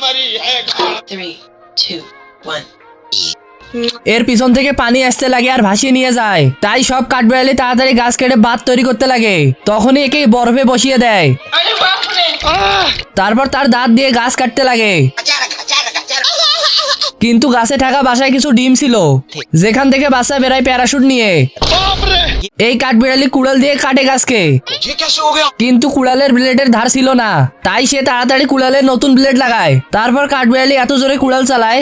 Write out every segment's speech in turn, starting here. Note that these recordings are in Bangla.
3, 2, 1. এর পিছন থেকে পানি আসতে লাগে আর ভাসিয়ে নিয়ে যায়। তাই সব কাঠবিড়ালি তাড়াতাড়ি গাছ কেটে বাঁধ তৈরি করতে লাগে। তখনই একে বরফে বসিয়ে দেয়। তারপর তার দাঁত দিয়ে গাছ কাটতে লাগে। কিন্তু গাছে থাকা বাসায় কিছু ডিম ছিল, যেখান থেকে বাচ্চা বেড়ায় প্যারাশুট নিয়ে। এই কাঠবিড়ালি কুড়াল দিয়ে কাটে গাছকে, কিন্তু কুড়ালের ব্লেডের ধার ছিল না। তাই সে তাড়াতাড়ি কুড়ালের নতুন ব্লেড লাগায়। তারপর কাঠবিড়ালি এত জোরে কুড়াল চালায়,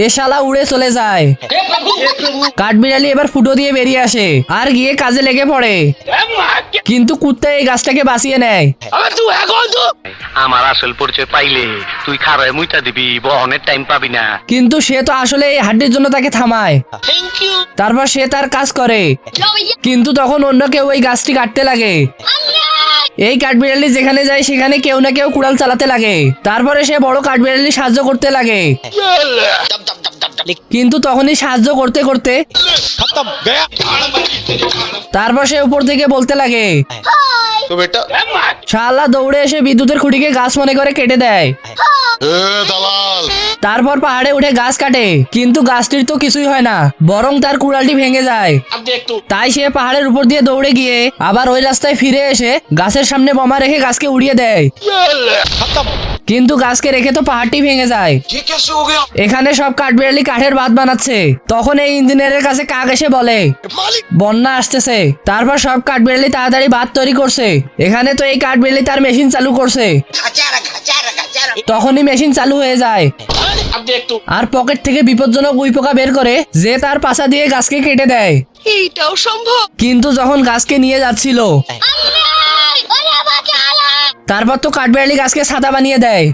এ শালা উড়ে চলে যায়। কাঠবিড়ালি এবার ফুটো দিয়ে বেরিয়ে আসে আর গিয়ে কাজে লেগে পড়ে। কিন্তু কুত্তা এই গাছটাকে বাঁচিয়ে নেয়। আমার আসল পরিচয় পাইলে তুই খারায় মুইতা দিবি, বহনের টাইম পাবি না। কিন্তু সে তো আসলে এই হাড্ডির জন্য তাকে থামায়। তারপর সে তার কাজ করে, কিন্তু তখন অন্য কেউ ওই গাছটি কাটতে লাগে। এই কাঠবিড়ালি যেখানে যায় সেখানে কেউ না কেউ কুড়াল চালাতে লাগে। তারপরে সে বড় কাঠবিড়ালি সাহায্য করতে লাগে। কিন্তু তখনই সাহায্য করতে করতে তারপর সে উপর থেকে বলতে লাগে, শালা দৌড়ে এসে বিদ্যুতের খুঁটিকে গাছ মনে করে কেটে দেয়। তারপর পাহাড়ে উঠে গাছ কাটে, কিন্তু গাছটির তো কিছুই হয় না, বরং তার কুড়ালটি ভেঙে যায়। তাই সে পাহাড়ের উপর দিয়ে দৌড়ে গিয়ে আবার ওই রাস্তায় ফিরে এসে গাছের সামনে বোমা রেখে গাছকে উড়িয়ে দেয়। কিন্তু গাছকে রেখে তো পাহাড়টি ভেঙে যায়। এখানে সব কাঠবিড়ালি কাঠের বাঁধ বানাচ্ছে। তখন এই ইঞ্জিনিয়ারের কাছে কাক এসে বলে, বন্যা আসতেছে। তারপর সব কাঠবিড়ালি তাড়াতাড়ি বাঁধ তৈরি করছে। এখানে তো এই কাঠবিড়ালি তার মেশিন চালু করছে। তখনই মেশিন চালু হয়ে যায় আর পকেট থেকে বিপজ্জনক উই পোকা বের করে যে তার পাছা দিয়ে গাছকে কেটে দেয়। এইটাও সম্ভব। কিন্তু যখন গাছকে নিয়ে যাচ্ছিল, তারপর তো কাঠবিড়ালি গাছকে ছাতা বানিয়ে দেয়।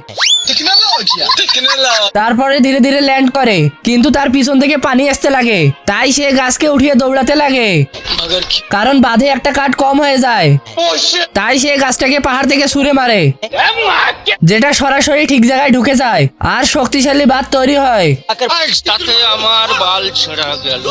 তারপরে ধীরে ধীরে ল্যান্ড করে, কিন্তু তার পিছন থেকে পানি আসতে লাগে। তাই সে গাছকে উঠিয়ে দৌড়াতে লাগে, কারণ বাঁধে একটা কাঠ কম হয়ে যায়। তাই সে গাছটাকে পাহাড় থেকে ছুঁড়ে মারে, যেটা সরাসরি ঠিক জায়গায় ঢুকে যায় আর শক্তিশালী বাঁধ তৈরি হয়। তাতে আমার বাল ছেঁড়া গেল।